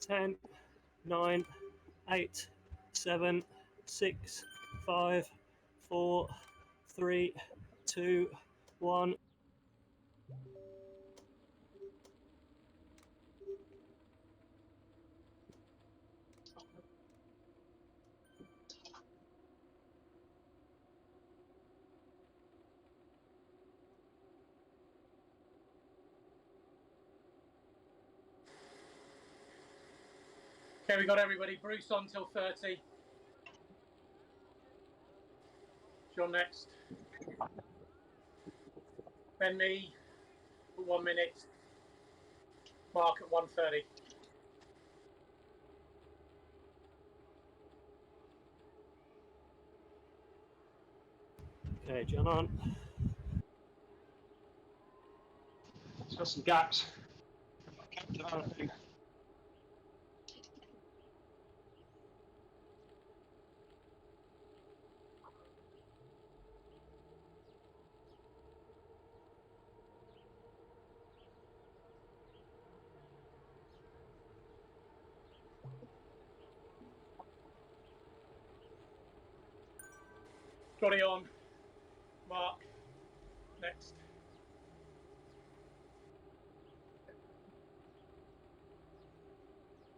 10, 9, 8, 7, 6, 5, 4, 3, 2, 1. Okay, we got everybody. Bruce on till 30. John next. Then me for 1 minute. Mark at 1:30. Okay, John on. It's got some gaps. I think. Johnny on. Mark next.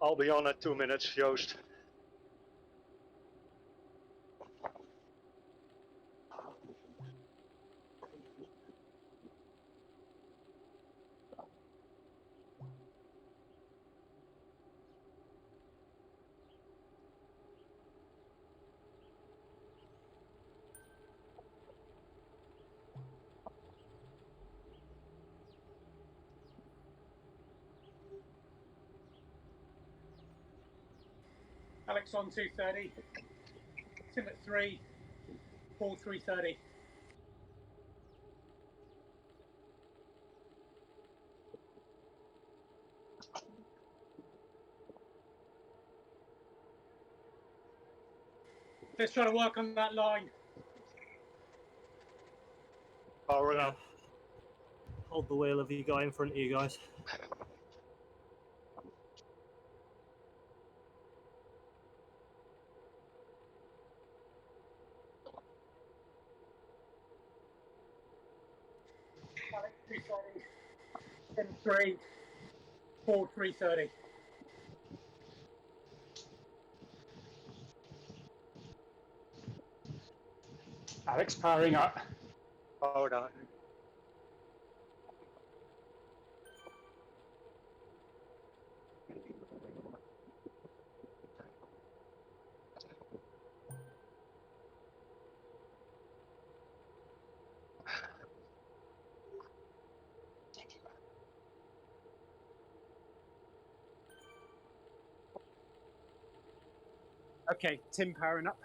I'll be on at 2 minutes, Joost. Alex on 2:30. Tim at 3. Paul 3:30. Let's try to work on that line. Power up. Hold the wheel of you guy in front of you guys. Alex 2:30. Tim 3. Paul 3:30. Alex powering up. Power down. Okay, Tim powering up.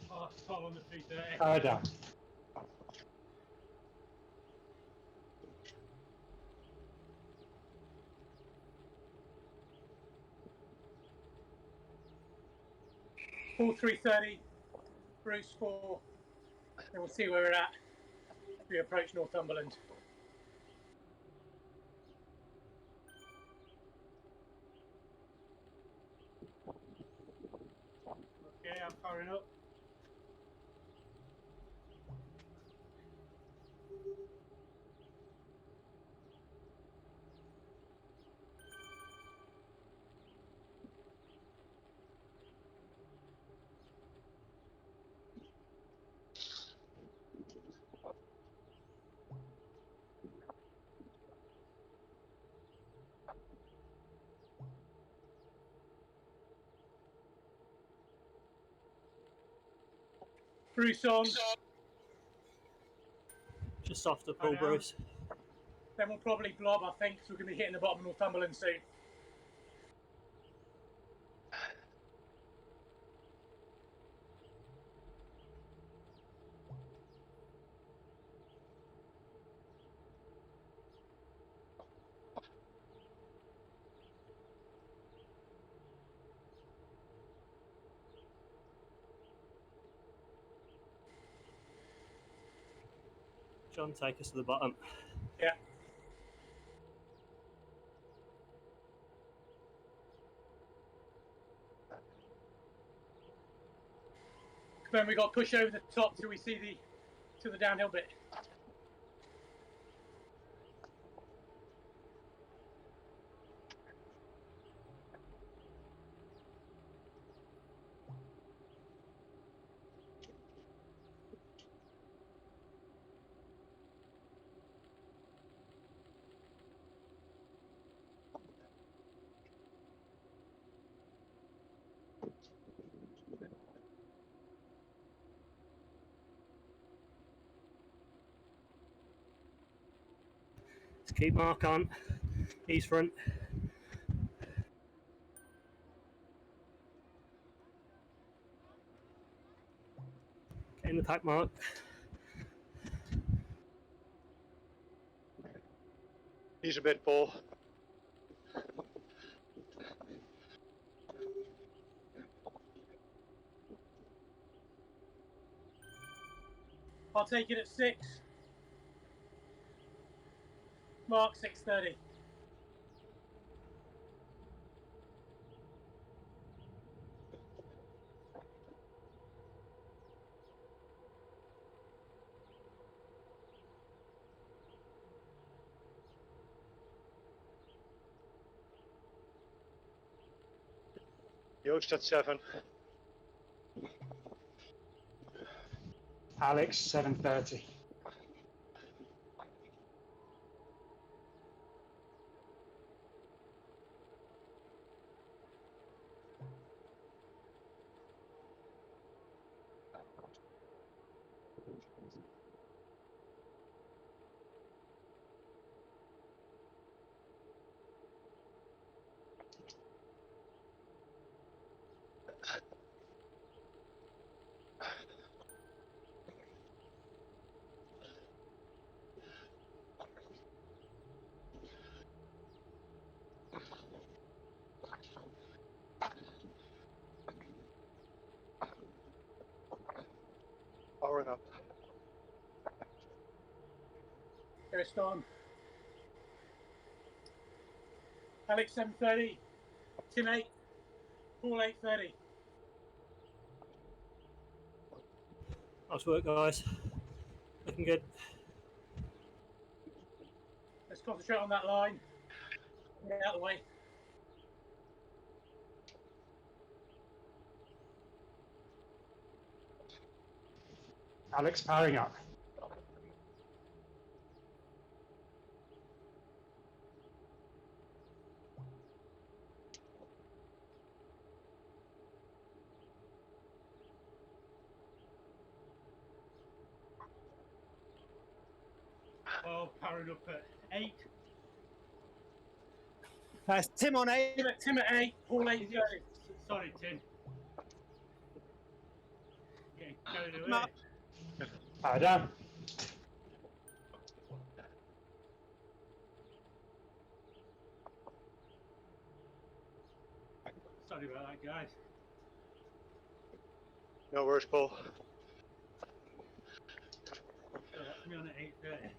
Oh, Tom on the 3:30. Power down. Paul 3:30. Bruce 4. And we'll see where we're at as we approach Northumberland. Okay, I'm powering up. Bruce on. Just off the pull, Bruce. Then we'll probably blob, I think, because we're going to be hitting the bottom of Northumberland soon. John, take us to the bottom. Yeah. Then we got to push over the top till we see the downhill bit. Let's keep Mark on. East front. Get in the pack, Mark. He's a bit full. I'll take it at 6. Mark 6:30. Joost at 7. Alex 7:30. Powering up. Go Storm. Alex 7:30. Tim 8. Paul 8:30. Nice work, guys. Looking good. Let's concentrate on that line. Get out of the way. Alex powering up. Oh, powering up at 8. That's Tim on 8. Tim at 8. Paul 8:30. Sorry, Tim. Getting carried away. Power down. Sorry about that, guys. No worries, Paul. So that's me on at 8:30.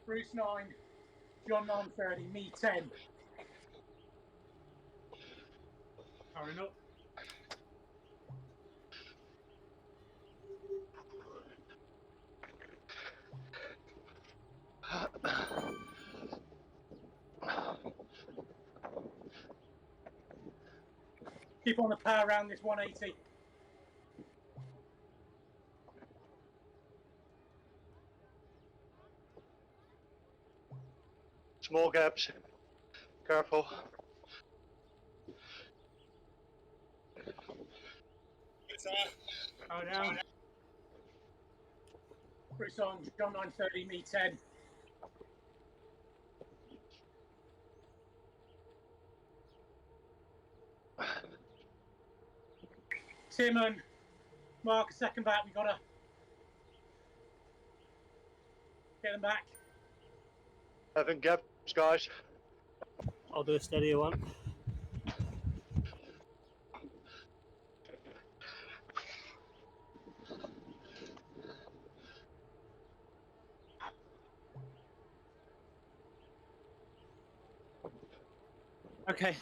Bruce 9. John 9:30. Me 10. Powering up. Keep on the power around this 180. Small gaps. Careful. Power down. Bruce on. John 9:30. Me 10. Tim and Mark, a second back. We gotta get them back. Having gaps, guys. I'll do a steadier one. Okay.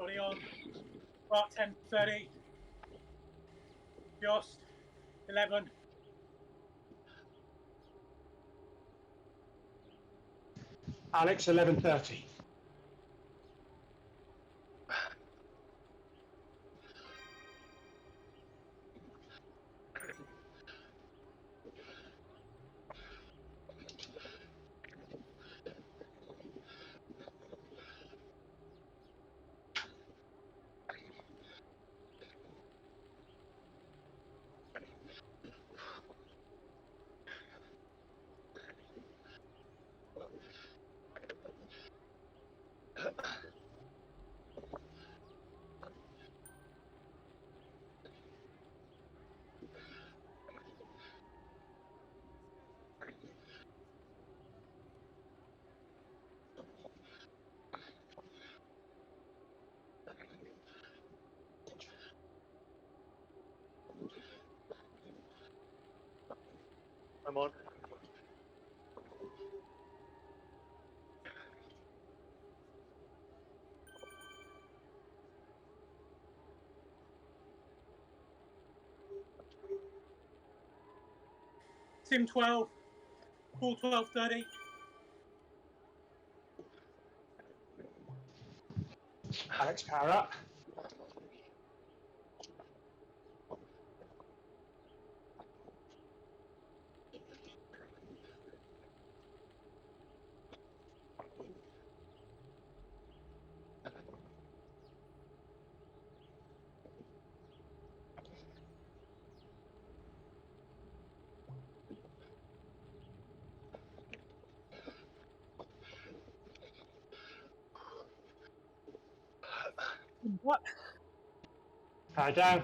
Everybody on. Bart 10:30. Jost 11. Alex 11:30. I'm on. Sim 12. Paul 12:30. Alex, power up. What? Power down.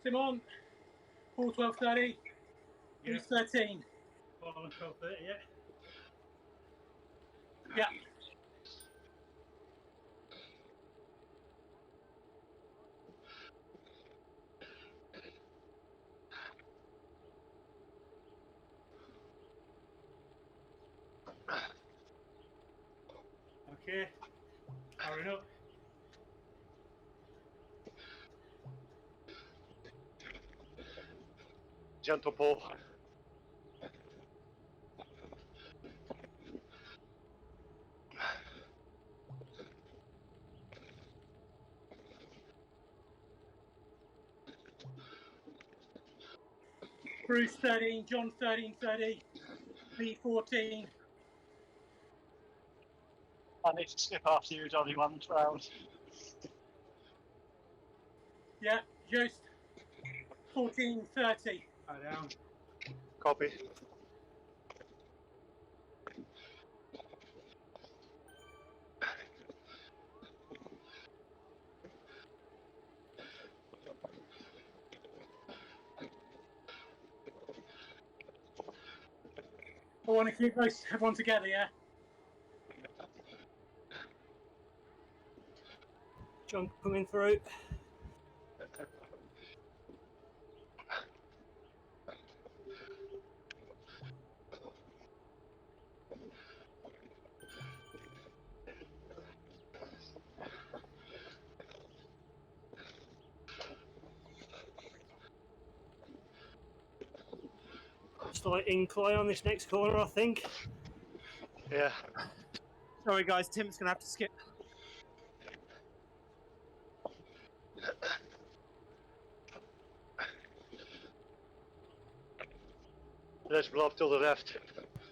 Sim on. Paul 12:30. Yeah. He's 13. Well, I'm 12:30, yeah. Yeah. Okay. Powering up. Gentle pull. Bruce 13. John 13:30. B 14. I need to skip after you, Johnny, one round. Yeah. Jost 14:30. Power down. Copy. I want to keep everyone together, yeah? John coming through. Slight incline on this next corner, I think. Yeah. Sorry, guys. Tim's going to have to skip. Let's bluff to the left.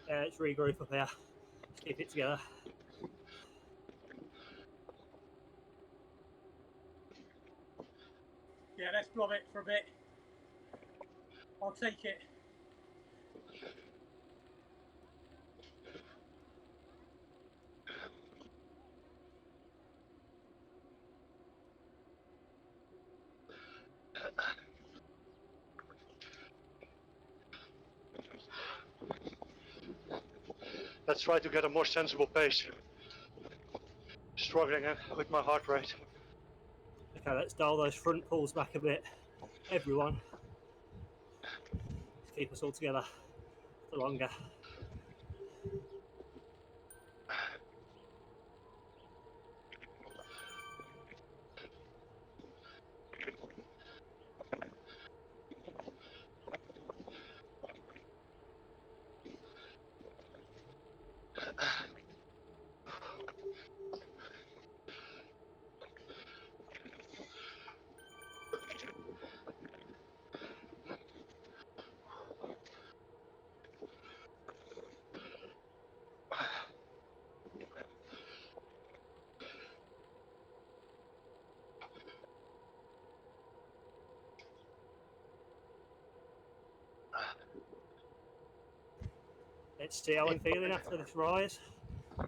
Let's regroup up here. Let's keep it together. Yeah, let's blob it for a bit. I'll take it. Let's try to get a more sensible pace. Struggling with my heart rate. Okay, let's dial those front pulls back a bit. Everyone. Let's keep us all together for longer. Let's see how we're feeling after this rise.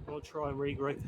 We'll try and regroup.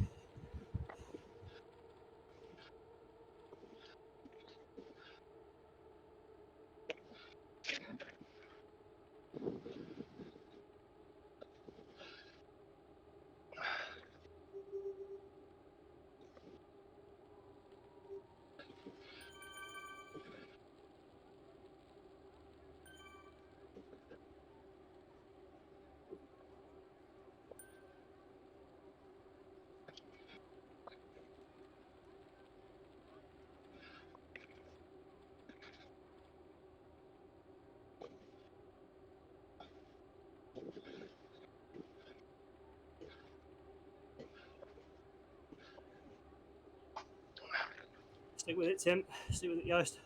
Stick with it, Tim. Stick with it, Yost.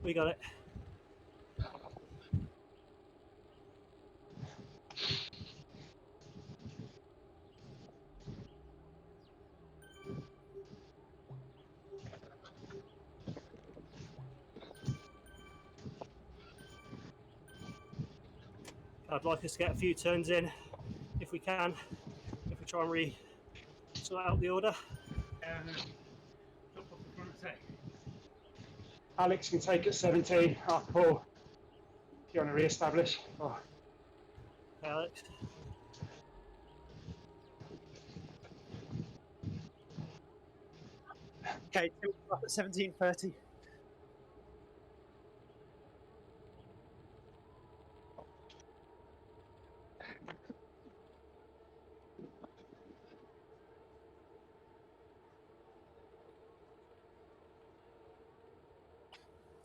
We got it. I'd like us to get a few turns in, if we can. If we try and sort out the order. And jump off the front and say, Alex can take at 17. Half Paul. If you want to re-establish. Oh. Alex. Okay, up at 17:30.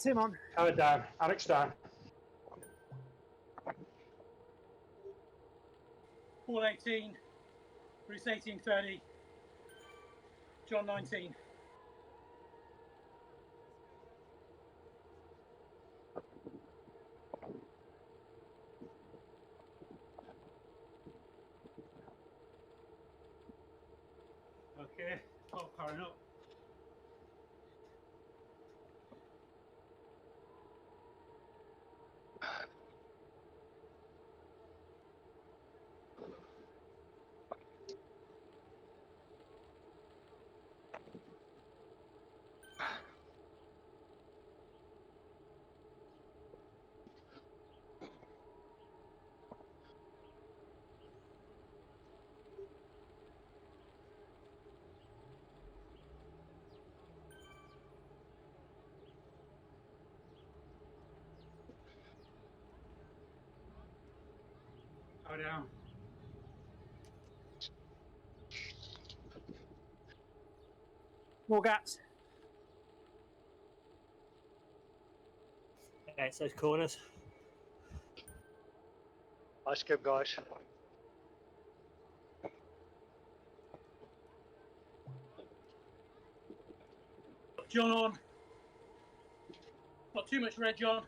Tim on. Power down. Alex down. Paul 18, Bruce 18:30, John 19. Okay, start powering up. Power down. More gaps. Yeah, it's those corners. Nice skip, guys. John on. Not too much red, John.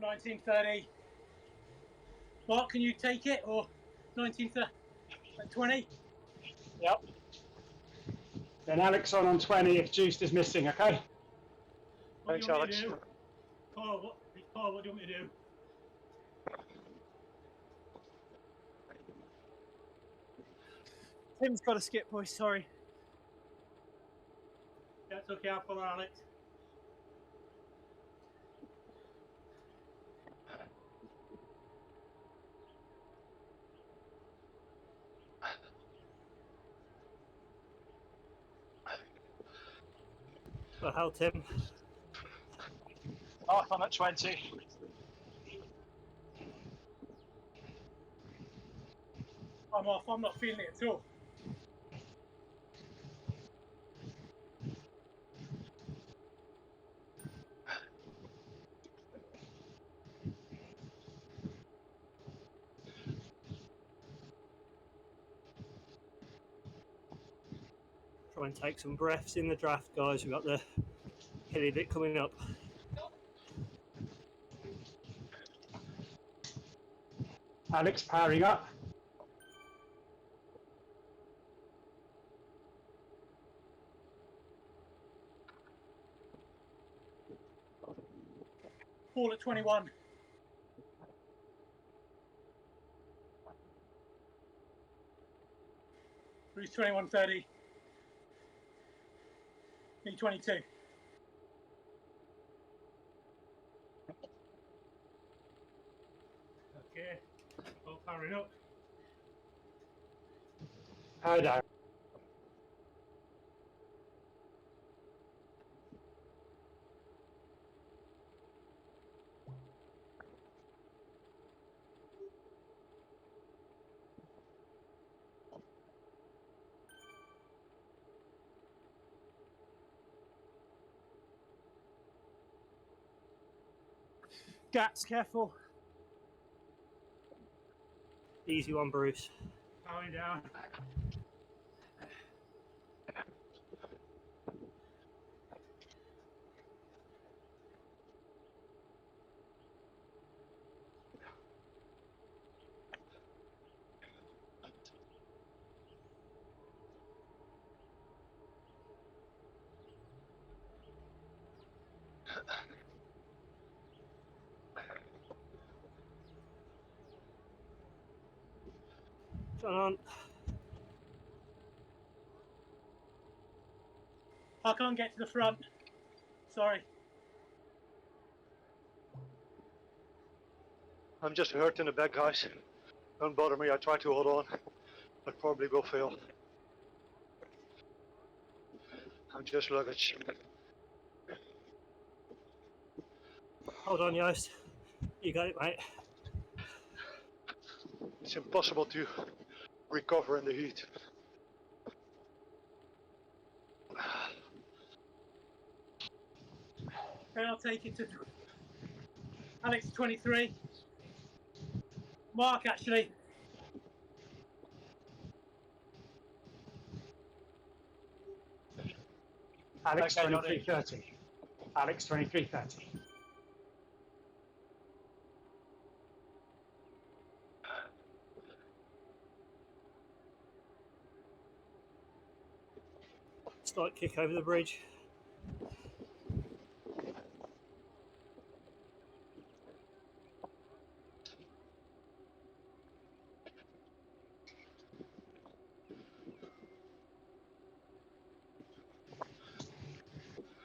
$19.30. Mark, can you take it or 19.20? Yep. Then Alex on 20 if Juiced is missing, okay? What do Thanks, you want me to Alex. do? Paul, what do you want me to do? Tim's got to skip, boys. Sorry. That's okay, I'll follow Alex. Well, how, Tim? Half on at 20. I'm off, I'm not feeling it at all. Try and take some breaths in the draft, guys. We've got the hilly bit coming up. Alex powering up. Paul at 21. Bruce 21.30. Me 22. Okay, all powering up. Power down. Gats, careful. Easy one, Bruce. Powering down. John on. I can't get to the front. Sorry. I'm just hurt in the back, guys. Don't bother me, I try to hold on. But probably will fail. I'm just luggage. Hold on, Joost. You got it, mate. It's impossible to recover in the heat. Okay, I'll take it to Alex 23. Mark, actually. Alex Okay, got it. 23.30. Alex 23.30. Slight kick over the bridge.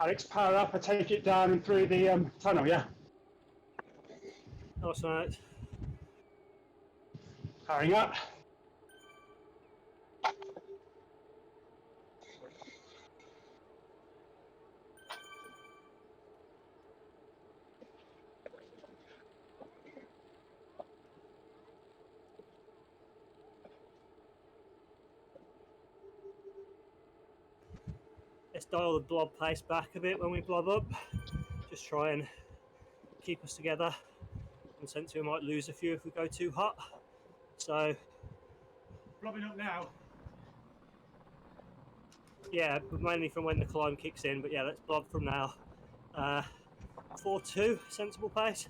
Alex, power up. I take it down and through the tunnel, yeah? Nice one, Alex. Powering up. Let's dial the blob pace back a bit when we blob up. Just try and keep us together. And sense we might lose a few if we go too hot. So, Blobbing up now. yeah, mainly from when the climb kicks in. But yeah, let's blob from now. 4-2, sensible pace.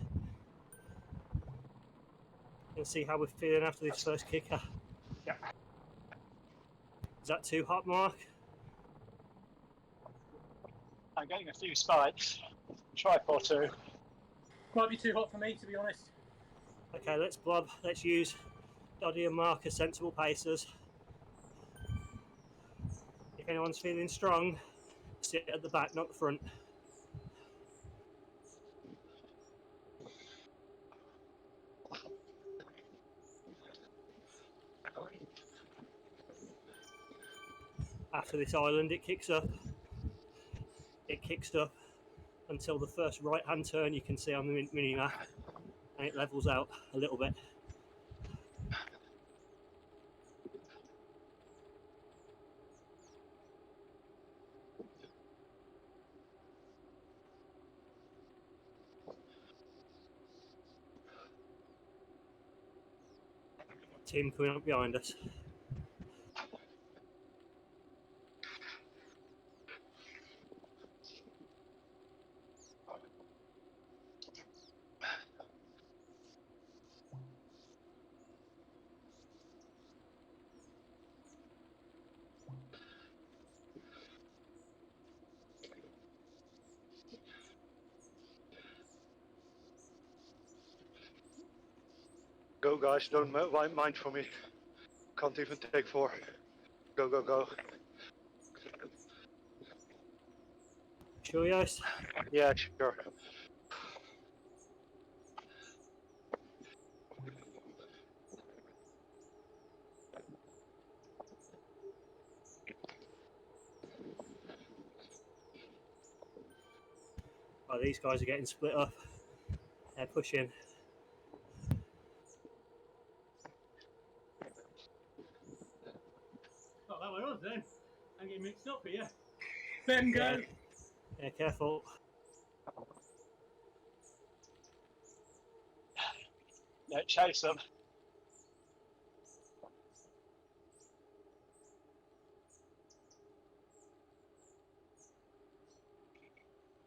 And see how we're feeling after this first kicker. Yeah. Is that too hot, Mark? I'm getting a few spikes. Try 4-2. Might be too hot for me, to be honest. Okay, let's blob. Let's use Doddy and Mark as sensible pacers. If anyone's feeling strong, sit at the back, not the front. After this island, it kicks up. It kicks up until the first right-hand turn you can see on the mini-map, and it levels out a little bit. Team coming up behind us. Go, guys. Don't mind for me. Can't even take 4. Go, go, go. Sure, Joost? Yeah, sure. Oh, these guys are getting split up. They're pushing. Oh, that way on then. I'm getting mixed up here. Ben, go. Yeah, careful. Don't chase them.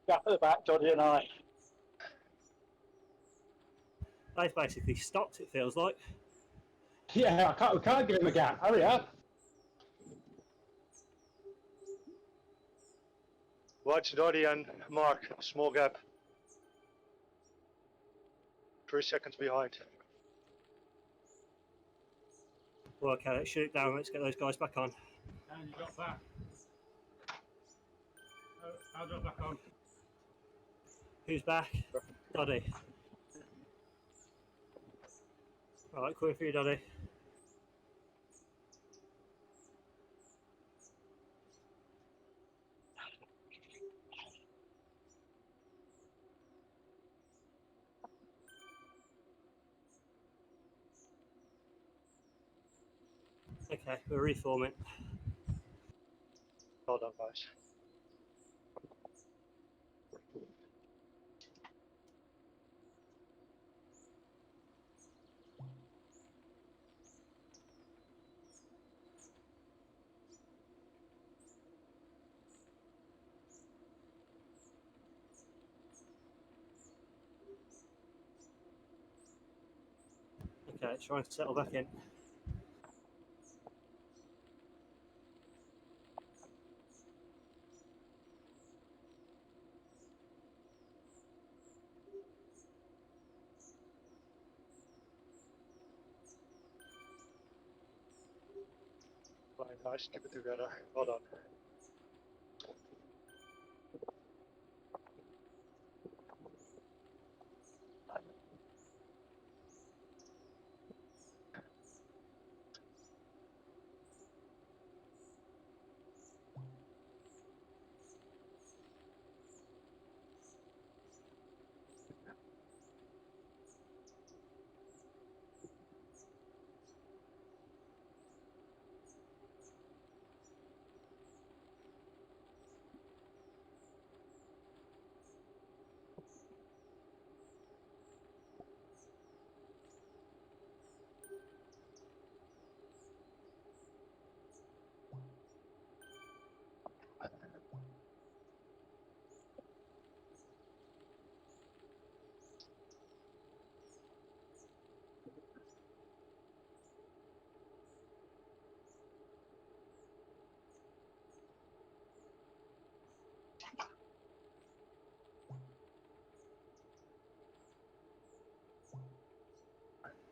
Gap at the back, Doddy and I. They've basically stopped, it feels like. Yeah, we can't give him a gap. Hurry up. Watch Doddy and Mark. Small gap. 3 seconds behind. Well, okay, let's shoot it down. Let's get those guys back on. And you drop back. Oh, I'll drop back on. Who's back? Doddy. Alright, coming for you, Doddy. Okay, we're reforming. Well done, guys. Okay, let's try and settle back in. Fine, guys. Keep it together. Well done.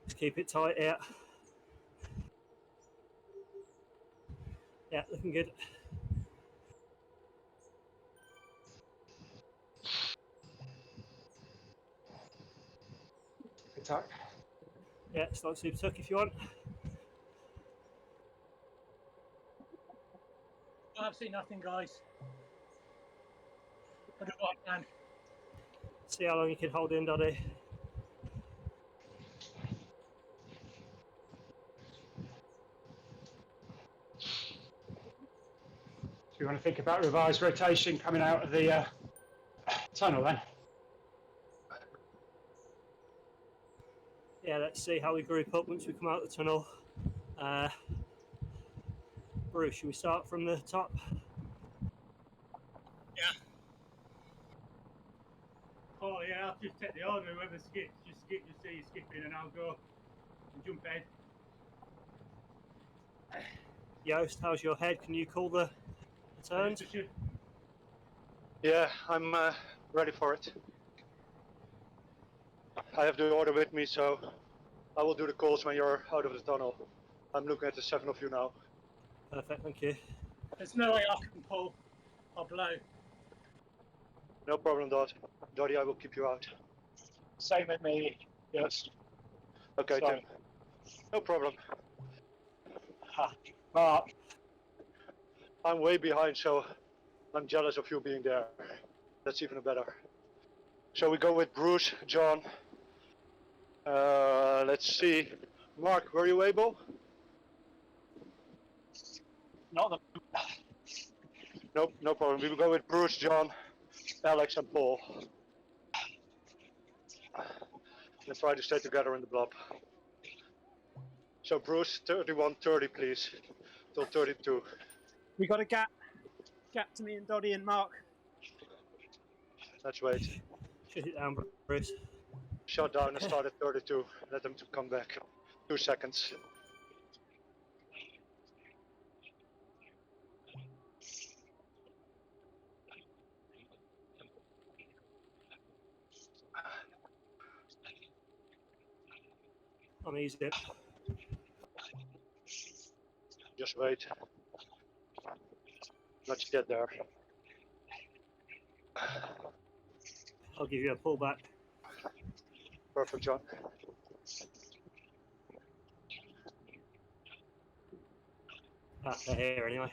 Just keep it tight, yeah. Yeah, looking good. Attack. Yeah, start super tuck if you want. I've seen nothing, guys. I don't know what I can. See how long you can hold in, Doddy. Do you want to think about revised rotation coming out of the tunnel then? Yeah, let's see how we group up once we come out the tunnel. Bruce, should we start from the top? Oh yeah, I'll just take the order. Whoever skips, just skip. Just say you're skipping, and I'll go and jump head. Joost, how's your head? Can you call the turns? Position. Yeah, I'm ready for it. I have the order with me, so I will do the calls when you're out of the tunnel. I'm looking at the 7 of you now. Perfect, thank you. There's no way I can pull. I'll blow. No problem, Dottie, I will keep you out. Same with me. Yes. Okay, Sorry. Tim. No problem. Ha. Mark, I'm way behind, so I'm jealous of you being there. That's even better. So we go with Bruce, John. Let's see. Mark, were you able? not the. Nope, no problem. We will go with Bruce, John, Alex, and Paul. And try to stay together in the blob. So Bruce, 31:30, please, till 32. We got a gap to me and Doddy and Mark. Let's wait. Shut it down, Bruce. Shut down and start at 32. Let them to come back. 2 seconds. I'm easy. Just wait. Let's get there. I'll give you a pullback. Perfect, John. Ah, they're here anyway.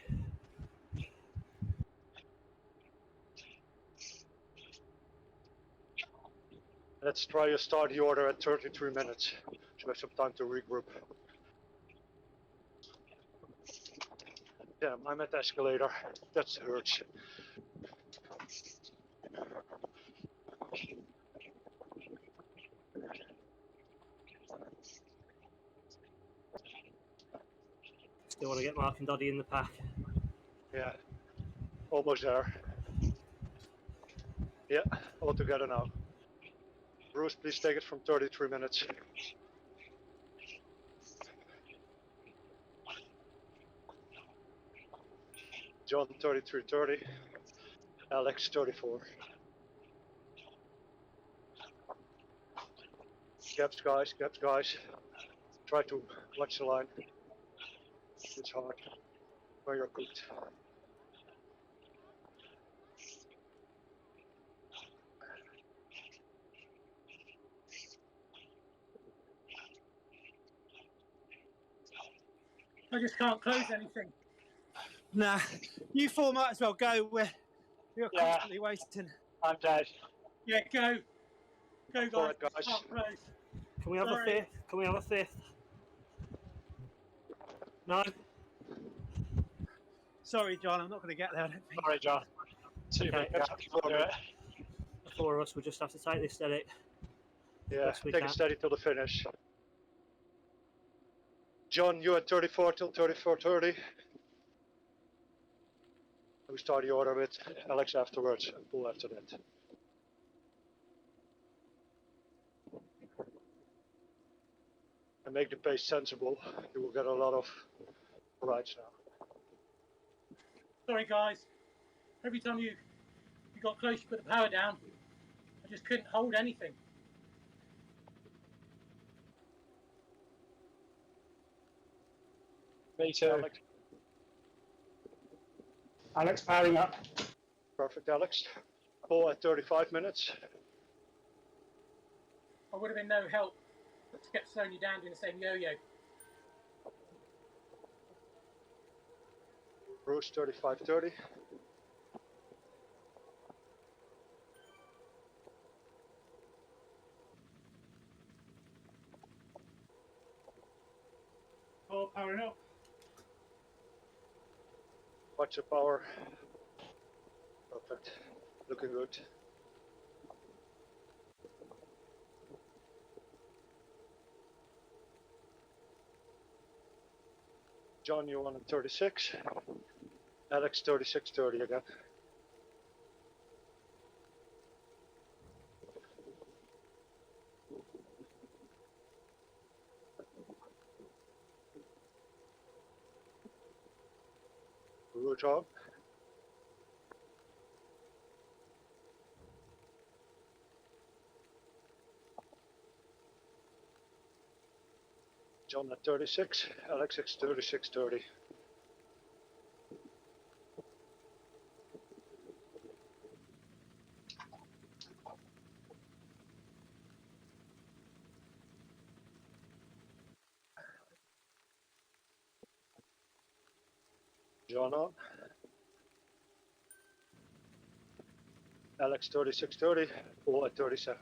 Let's try to start the order at 33 minutes. So we have some time to regroup. Damn, I'm at the escalator. That hurts. Still want to get Mark and Doddy in the pack. Yeah, almost there. Yeah, all together now. Bruce, please take it from 33 minutes. John, 33:30. Alex, 34. Gaps, guys, gaps, guys. Try to watch the line. It's hard when you're cooked. I just can't close anything. Nah, you four might as well go. We're Yeah. constantly waiting. I'm dead. Yeah, go. Go, All guys. right, guys. Can't close. Can we have Sorry. a fifth? Can we have a fifth? No? Sorry, John, I'm not going to get there, I don't think. Sorry, John. Too Okay. big. Can't do it. The four of us will just have to take this steady. Yeah, Yes, we take can. it steady till the finish. John, you at 34 till 34:30. We start the order with Alex afterwards and Paul after that. And make the pace sensible. You will get a lot of rides now. Sorry, guys. Every time you got close, you put the power down. I just couldn't hold anything. Me too. Alex, Alex powering up. perfect, Alex. Paul at 35 minutes. I would have been no help to get slowing you down doing the same yo-yo. Bruce, 35:30. Oh, powering up. Watch the power. Perfect. Looking good. John, you on 36. Alex, 36:30 again. Good job. John at 36, Alex at 36.30. John on. Alex 36.30, Paul at 37.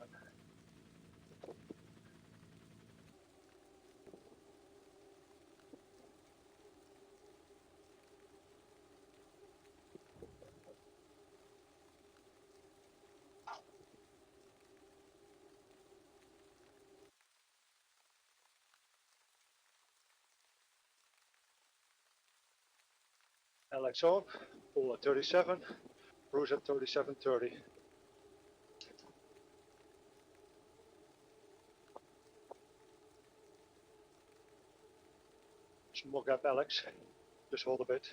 Alex on, Paul at 37, Bruce at 37.30. Small gap, Alex. Just hold a bit.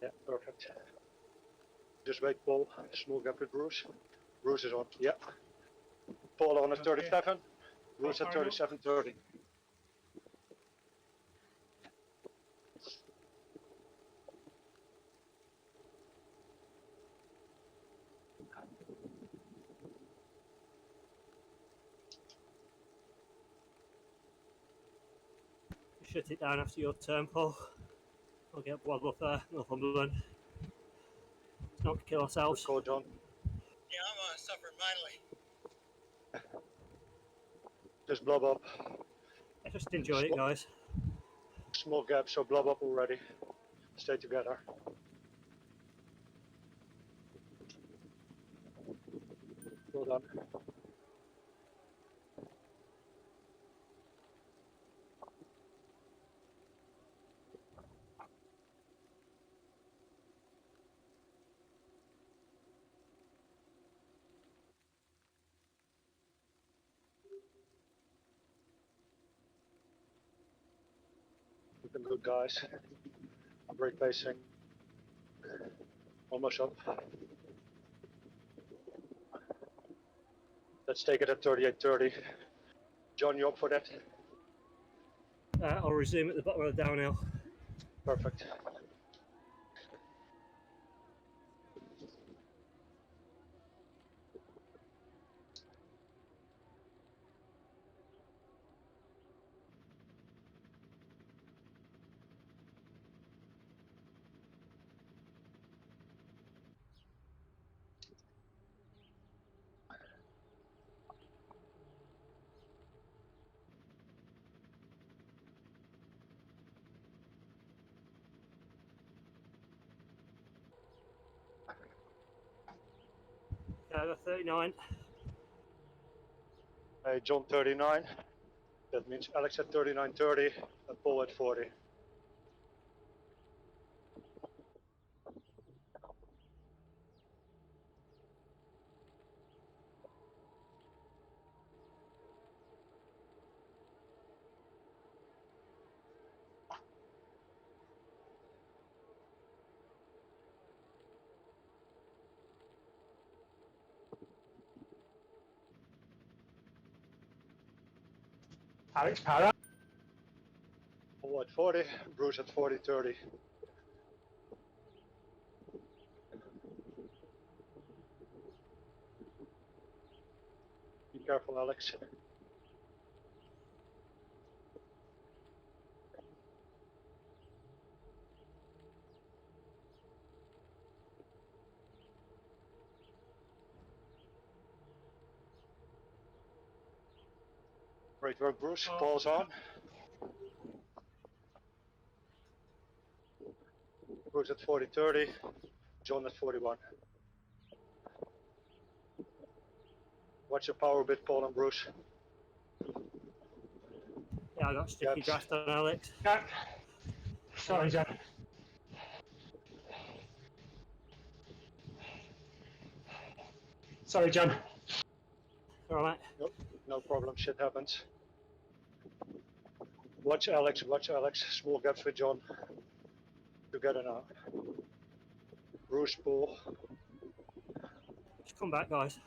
Yeah, perfect. Just wait, Paul. Small gap with Bruce. Bruce is on. Yeah. Paul on at 37. Bruce at 37.30. Shut it down after your turn, Paul. I'll get Bob up there, Northumberland. Let's not kill Good ourselves. call, John. Yeah, I'm suffering mightily. Just blob up. Yeah, just enjoy it, guys. Small gap, so blob up already. Stay together. Well done. Looking good, guys. Great pacing. Almost up. Let's take it at 38.30. John, you up for that? I'll resume at the bottom of the downhill. Perfect. I got 39. Hey, John 39. That means Alex at 39.30 and Paul at 40. Alex Para. Paul at 40, Bruce at 40.30. Be careful, Alex. Great work, Bruce. Paul's on. Bruce at 40.30, John at 41. Watch your power a bit, Paul and Bruce. Yeah, I got sticky Gaps. draft on Alex. Yeah. Sorry, John. Sorry, John. Alright. Nope, no problem, shit happens. Watch Alex, small gaps with John. Together now. Bruce, Paul. Just come back, guys.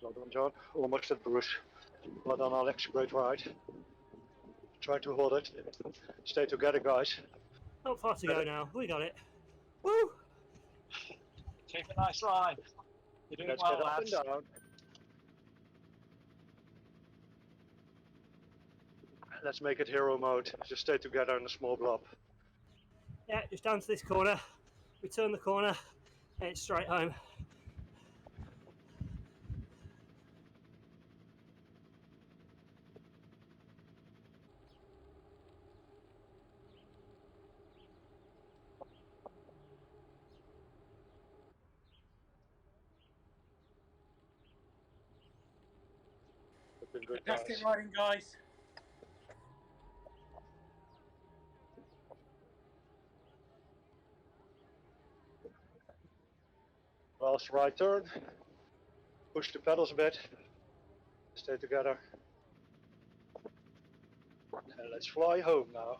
Well done, John. Almost at Bruce. Well done, Alex. Great ride. Try to hold it. Stay together, guys. Not far to go now. We got it. Woo! Keep a nice line. You're doing Let's well, get up and lads. down. Let's make it hero mode. Just stay together in a small blob. Yeah, just down to this corner. We turn the corner and it's straight home. It's been good, guys. Fantastic riding, guys. Last right turn. Push the pedals a bit. Stay together. And let's fly home now.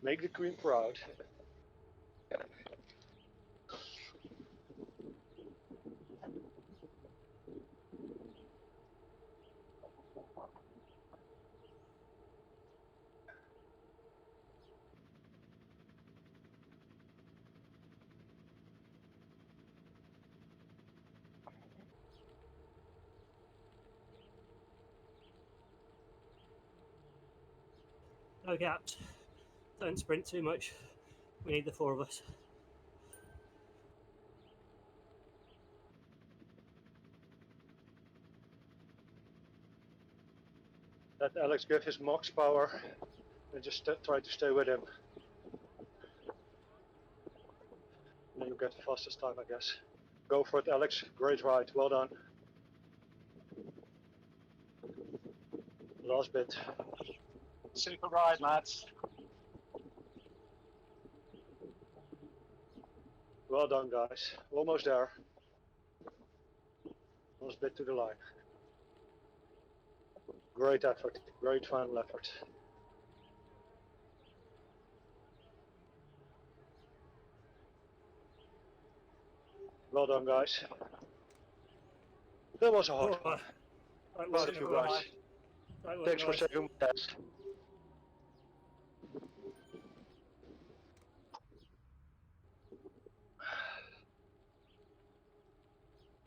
Make the Queen proud. No gaps. Don't sprint too much. We need the four of us. Let Alex give his max power and just try to stay with him. Then you get the fastest time, I guess. Go for it, Alex. Great ride. Well done. Last bit. Super ride, lads. Well done, guys. Almost there. Last bit to the line. Great effort. Great final effort. Well done, guys. That was a hard one. Right Proud work, of you everyone. guys. Right work, Thanks for guys. saving my test.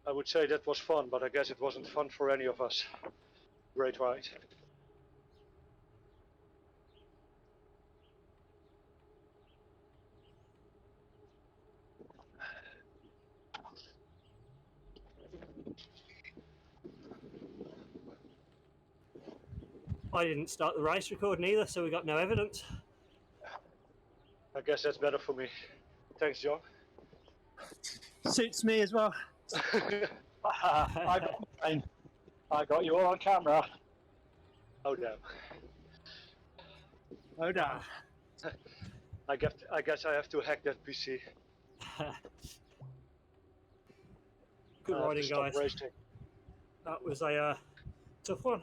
I would say that was fun, but I guess it wasn't fun for any of us. Great ride. I didn't start the race recording either, so we got no evidence. I guess that's better for me. Thanks, John. Suits me as well. I got mine. I got you all on camera. Oh damn. No doubt. I guess I have to hack that PC. Good I have to riding, stop guys. racing. That was a tough one.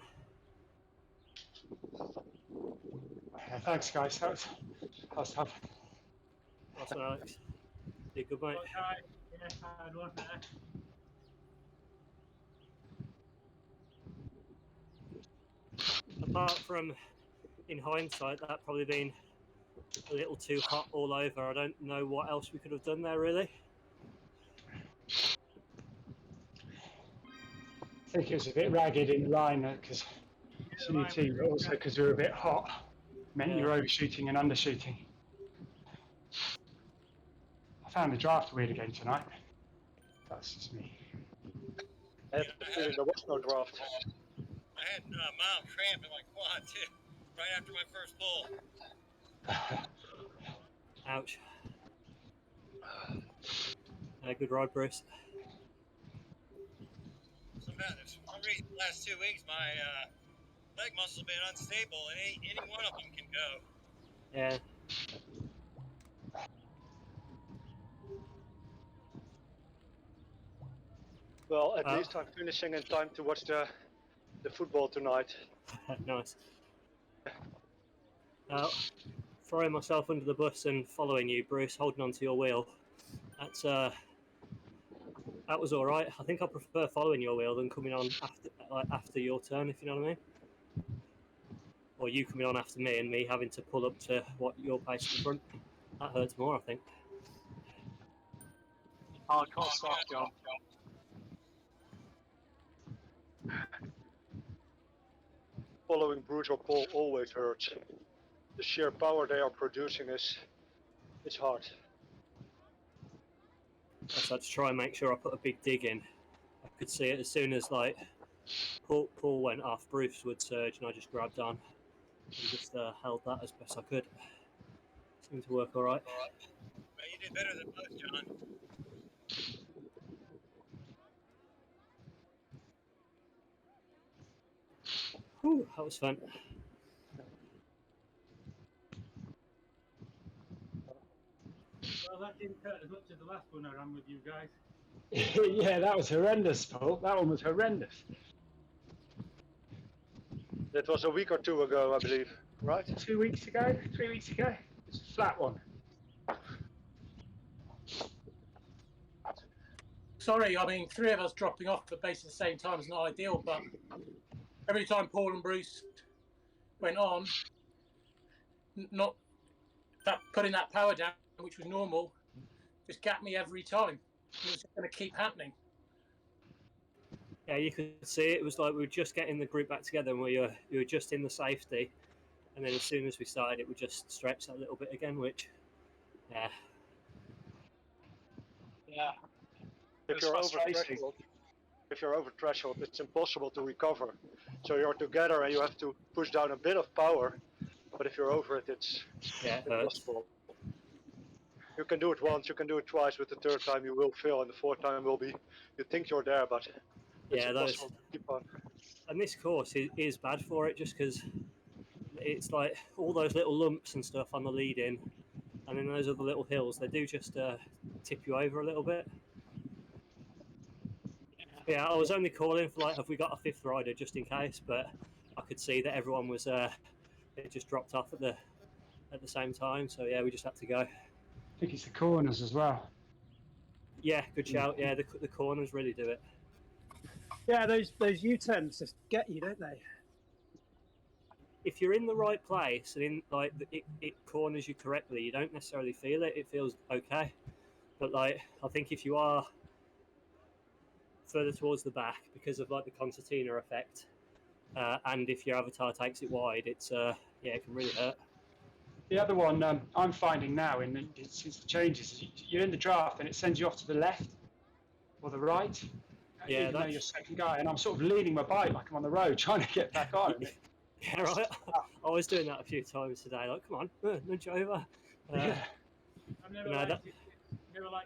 Thanks, guys. That was tough. That's one, Alex. You're good, mate. Okay, yeah, hard one there. Apart from, in hindsight, that probably been a little too hot all over. I don't know what else we could have done there, really. I think it was a bit ragged in line because CUT, but also because we were a bit hot. Meant you were overshooting and undershooting. I found the draft weird again tonight. That's just me. I have the feeling there was no draft. I had mild cramp in my quad too, right after my first pull. Ouch. Good ride, Bruce. So for some reason, the last 2 weeks, my leg muscles have been unstable, and any one of them can go. Yeah. Well, at least I'm finishing in time to watch the football tonight. Nice. Throwing myself under the bus and following you, Bruce, holding onto your wheel. That's That was all right. I think I prefer following your wheel than coming on after your turn, if you know what I mean. Or you coming on after me and me having to pull up to what your pace in front. That hurts more, I think. Hardcore stuff, John. Following Bruce or Paul always hurts. The sheer power they are producing is hard. So I had to try and make sure I put a big dig in. I could see it as soon as like Paul went off, Bruce would surge, and I just grabbed on and just held that as best I could. Seemed to work all right. Well, you did better than most, John. Whew, that was fun. Well, that didn't hurt as much as the last one I ran with you guys. Yeah, that was horrendous, Paul. That one was horrendous. That was a week or two ago, I believe, right? 2 weeks ago, 3 weeks ago. It's a flat one. Sorry, I mean, three of us dropping off at basically the same time is not ideal, but every time Paul and Bruce went on, not that putting that power down, which was normal, just gapped me every time. It was going to keep happening. Yeah, you could see it was like we were just getting the group back together and we were just in the safety, and then as soon as we started, it would just stretch that little bit again, which, yeah. Yeah. If you're over threshold, it's impossible to recover. So you're together and you have to push down a bit of power. But if you're over it, it's Yeah, it hurts. impossible. You can do it once, you can do it twice. With the third time, you will fail, and the fourth time will be. You think you're there, but it's Yeah, impossible to keep on. And this course is bad for it, just because it's like all those little lumps and stuff on the lead in, and then those other little hills, they do just tip you over a little bit. Yeah, I was only calling for like, have we got a fifth rider just in case, but I could see that everyone was it just dropped off at the same time, so yeah, we just had to go. I think it's the corners as well. Yeah, good shout. Yeah, the corners really do it. Yeah, those U-turns just get you, don't they? If you're in the right place and in like it corners you correctly, you don't necessarily feel it. It feels okay, but like I think if you are further towards the back because of like the concertina effect, and if your avatar takes it wide, it's yeah, it can really hurt. The other one I'm finding now, since the changes, you're in the draft and it sends you off to the left or the right. Yeah, even though you're second guy, and I'm sort of leaning my bike like I'm on the road trying to get back on. Yeah, right. I was doing that a few times today. Like, come on, nudge over. Yeah. I've never liked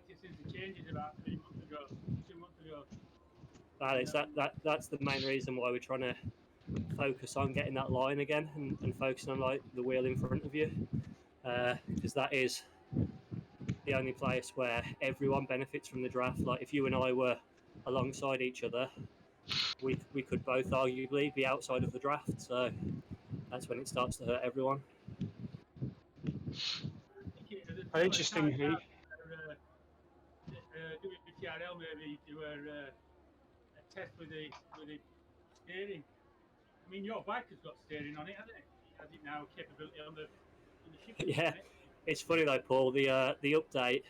it since the changes about 2 months ago. That's the main reason why we're trying to focus on getting that line again and focusing on like the wheel in front of you, because that is the only place where everyone benefits from the draft. Like if you and I were alongside each other, we could both arguably be outside of the draft, so that's when it starts to hurt everyone. Interestingly, WTRL maybe do a test with the steering. I mean, your bike has got steering on it, hasn't it? Has it now capability on the ship? Yeah, it's funny though, Paul. The update,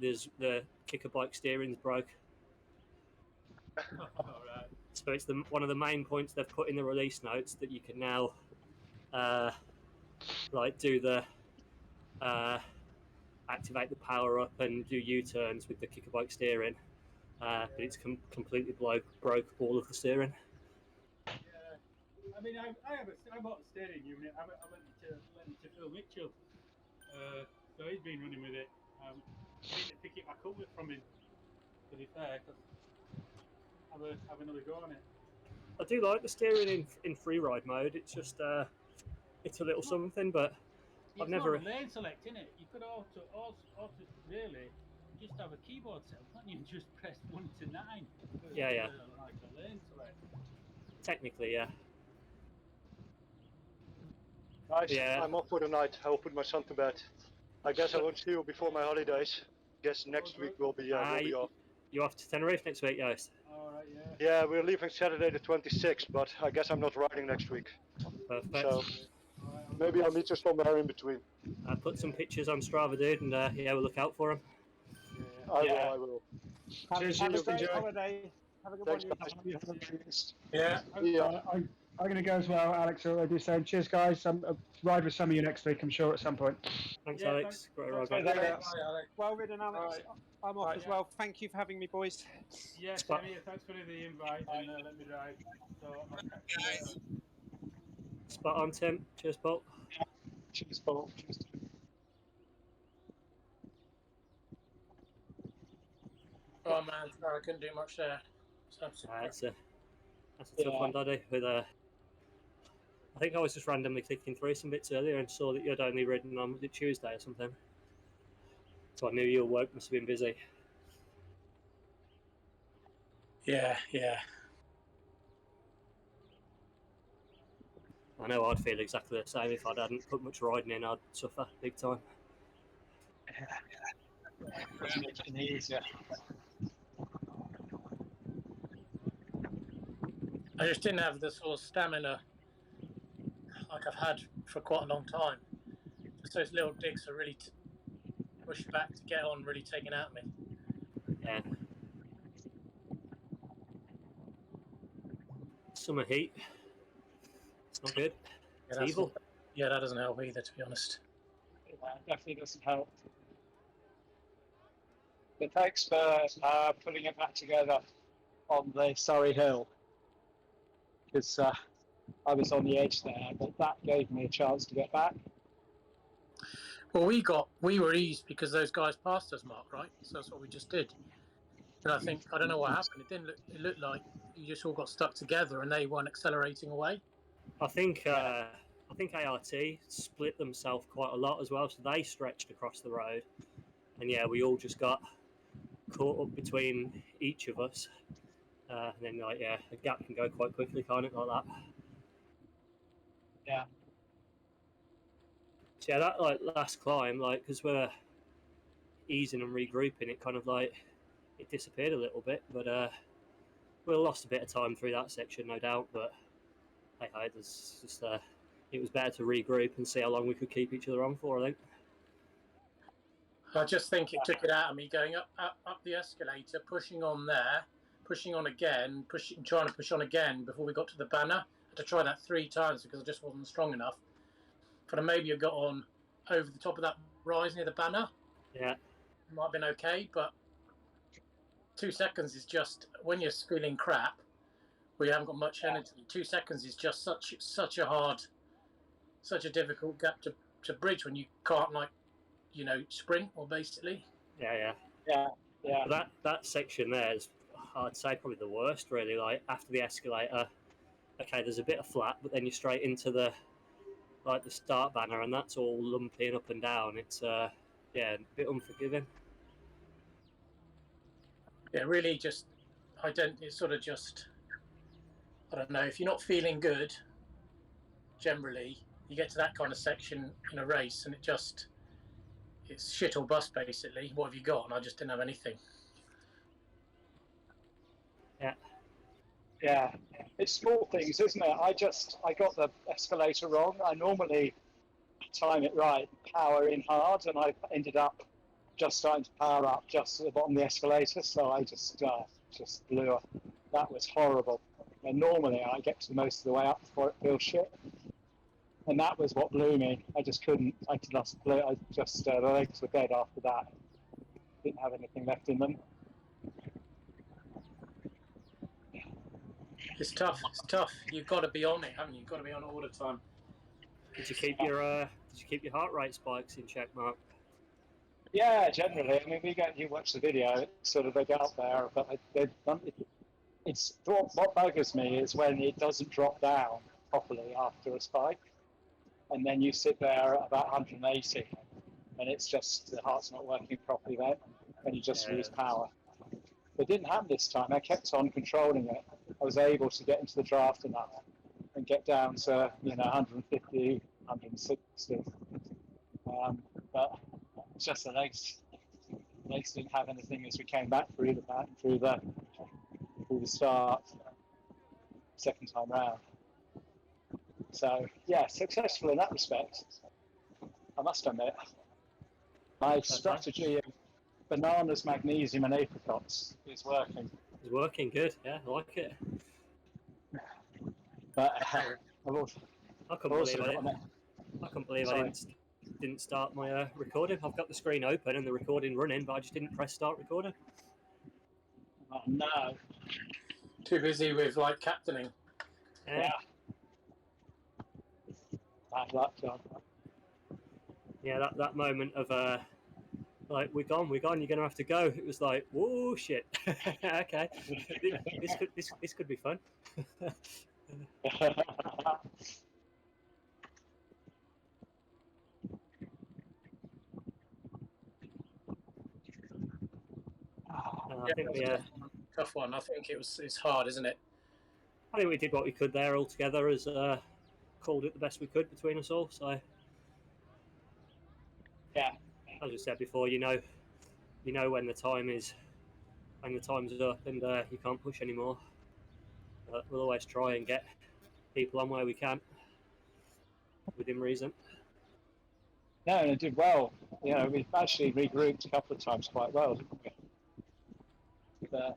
there's the kicker bike steering's broke. All right. So it's one of the main points they've put in the release notes that you can now like do the activate the power up and do U-turns with the kicker bike steering, but it's completely broke all of the steering. Yeah. I mean, I bought a steering unit. I lent it to Phil Mitchell, so he's been running with it. I need to pick it back up from him, to be fair, because have another go on it. I do like the steering in free ride mode. It's just it's a little something, but I've never. It's not a lane select, innit? You could also really just have a keyboard set up, can't you? Just press 1 to 9. Yeah. Like a lane select. Technically, yeah. Guys, Yeah. I'm off for the night. I will put my son to bed. I guess I won't see you before my holidays. Guess next week we'll be off. You off to Tenerife next week, Yost? All right, yeah. Yeah, we're leaving Saturday the 26th, but I guess I'm not riding next week. Perfect. So All right, maybe I'll meet you somewhere in between. Put some pictures on Strava, dude, and yeah, we'll look out for them. I will. Cheers, Have a Hughes, great enjoy. holiday. Have a good Thanks, one. guys. Yeah. Yeah. I'm going to go as well, Alex. Already saying, cheers, guys. Ride with some of you next week, I'm sure, at some point. Thanks, Yeah, Alex. Great ride, thanks, mate. Alex. Bye, Alex. Well ridden, Alex. Right. I'm off Right. as well. Thank you for having me, boys. Yeah, Spot. same here. Thanks for the invite and let me drive. So I'll catch you later. Guys, Spot on, Tim. Cheers, Paul. Cheers, Paul. Cheers. Oh man, sorry, I couldn't do much there. So That's a tough Yeah. one, Daddy. With I think I was just randomly clicking through some bits earlier and saw that you'd only ridden on was it Tuesday or something. So I knew your work must have been busy. yeah. I know I'd feel exactly the same if I hadn't put much riding in. I'd suffer big time. Doesn't make it any easier. I just didn't have the sort of stamina like I've had for quite a long time. Just those little digs are really push back to get on, really taking out me. Yeah. Summer heat. It's not good. Yeah, It's evil. Yeah, that doesn't help either, to be honest. Yeah, definitely doesn't help. But thanks for putting it back together on the Surrey Hill, because I was on the edge there, but that gave me a chance to get back. Well, we were eased because those guys passed us, Mark, right? So that's what we just did. And I don't know what happened. It looked like you just all got stuck together and they weren't accelerating away. I think ART split themselves quite a lot as well, so they stretched across the road, and yeah, we all just got caught up between each of us, and then like yeah, a gap can go quite quickly, can't it, like that? Yeah. So yeah, that like last climb, like because we're easing and regrouping, it kind of like it disappeared a little bit, but we lost a bit of time through that section, no doubt. But hey, it was just it was better to regroup and see how long we could keep each other on for. I think. I just think it took it out of me going up the escalator, pushing on there, pushing on again, trying to push on again before we got to the banner. I had to try that 3 times because I just wasn't strong enough. Could have maybe got on over the top of that rise near the banner. Yeah. Might have been okay, but 2 seconds is just when you're feeling crap, where you haven't got much energy. 2 seconds is just such a difficult gap to bridge when you can't sprint or basically. Yeah. Yeah. That section there is, I'd say, probably the worst. Really, like after the escalator, okay, there's a bit of flat, but then you're straight into the start banner, and that's all lumpy and up and down. It's a bit unforgiving. Yeah, really just it's sort of just, I don't know, if you're not feeling good generally, you get to that kind of section in a race and it's shit or bust basically. What have you got? And I just didn't have anything. Yeah, it's small things, isn't it? I got the escalator wrong. I normally time it right, power in hard, and I ended up just starting to power up just at the bottom of the escalator, so I just blew up. That was horrible. And normally I get to most of the way up before it feels shit. And that was what blew me. I just couldn't, the legs were dead after that. Didn't have anything left in them. It's tough. You've got to be on it, haven't you? You've got to be on it all the time. Did you keep your heart rate spikes in check, Mark? Yeah, generally. I mean, you watch the video, it's sort of they get up there, but what buggers me is when it doesn't drop down properly after a spike, and then you sit there at about 180, and it's just the heart's not working properly then, and you just lose power. It didn't happen this time. I kept on controlling it. I was able to get into the draft enough and get down to 150, 160. But it's just the legs. Legs didn't have anything as we came back through the start, second time round. So yeah, successful in that respect, I must admit. My strategy of bananas, magnesium and apricots is working. It's working good, yeah, I like it. But I couldn't believe I couldn't believe I didn't start my recording. I've got the screen open and the recording running, but I just didn't press start recording. Oh no. Too busy with like captaining. Yeah. Bad luck, John. Yeah, that moment of like we're gone, you're gonna have to go. It was like, whoa, shit. Okay, this could be fun. I think tough one. I think it's hard, isn't it? I think we did what we could there all together, as called it the best we could between us all. So yeah, as I said before, you know when the time's up and you can't push anymore. But we'll always try and get people on where we can, within reason. No, and it did well. You know, we've actually regrouped a couple of times quite well, didn't we? But,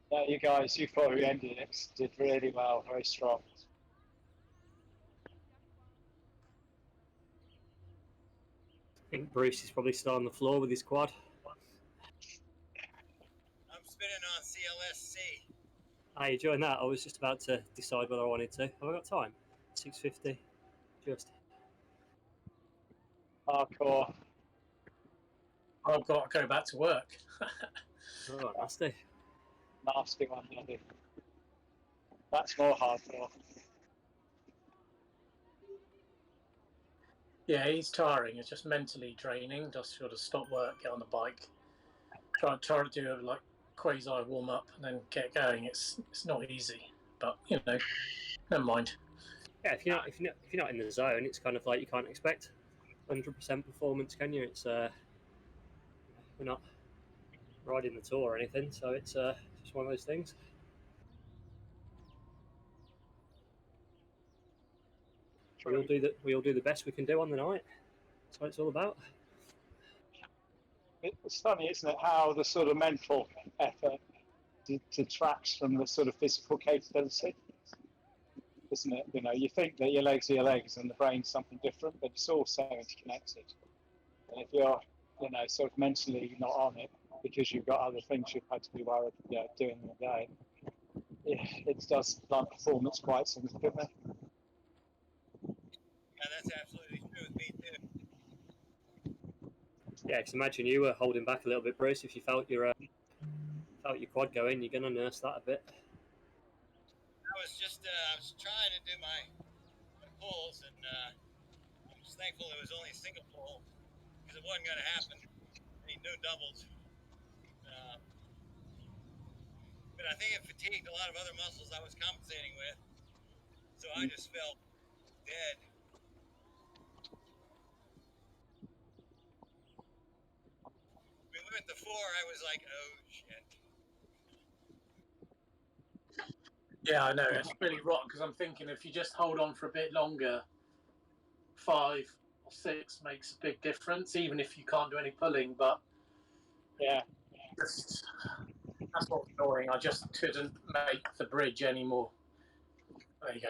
yeah, you guys, you four who ended it did really well, very strong. I think Bruce is probably still on the floor with his quad. I'm spinning on CLS-C. Are you enjoying that? I was just about to decide whether I wanted to. Have I got time? 6:50, just. Hardcore. I've got to go back to work. Oh, nasty. Nasty one, Andy. That's more hardcore. Yeah, he's tiring. It's just mentally draining. Just sort of stop work, get on the bike, try to do a like quasi warm up, and then get going. It's not easy, but you know, never mind. Yeah, if you're not in the zone, it's kind of like you can't expect 100% performance, can you? It's we're not riding the tour or anything, so it's just one of those things. We all do the best we can do on the night. That's what it's all about. It's funny, isn't it, how the sort of mental effort detracts from the sort of physical capability, isn't it? You know, you think that your legs are your legs and the brain's something different, but it's all so interconnected. And if you're, you know, sort of mentally not on it because you've got other things you've had to be worried about doing in the day, it does blunt performance quite significantly. Yeah, that's absolutely true with me too. Yeah, because imagine you were holding back a little bit, Bruce. If you felt your quad going, you're gonna nurse that a bit. I was trying to do my pulls, and I'm just thankful it was only a single pull because it wasn't going to happen. Any no doubles. But I think it fatigued a lot of other muscles I was compensating with, so I just felt dead. We went to 4. I was like, oh shit. Yeah, I know it's really rotten because I'm thinking if you just hold on for a bit longer, 5 or 6 makes a big difference, even if you can't do any pulling. But yeah, that's what's annoying. I just couldn't make the bridge anymore. There you go.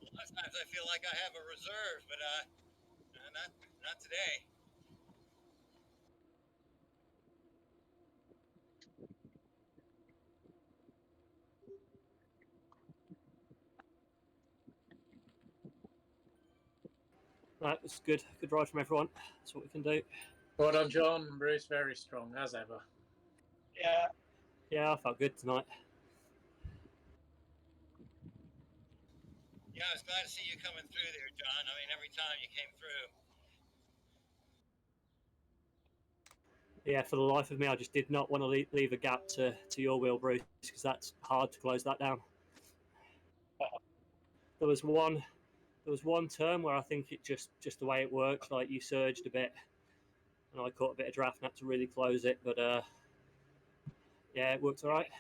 A lot of times I feel like I have a reserve, but not today. Right, it's good ride from everyone. That's what we can do. Well done, John. Bruce, very strong as ever. Yeah, I felt good tonight. Yeah, I was glad to see you coming through there, John. I mean, every time you came through. Yeah, for the life of me, I just did not want to leave a gap to your wheel, Bruce, because that's hard to close that down. There was one turn where I think it just the way it works, like you surged a bit, and I caught a bit of draft and had to really close it. But yeah, it worked all right.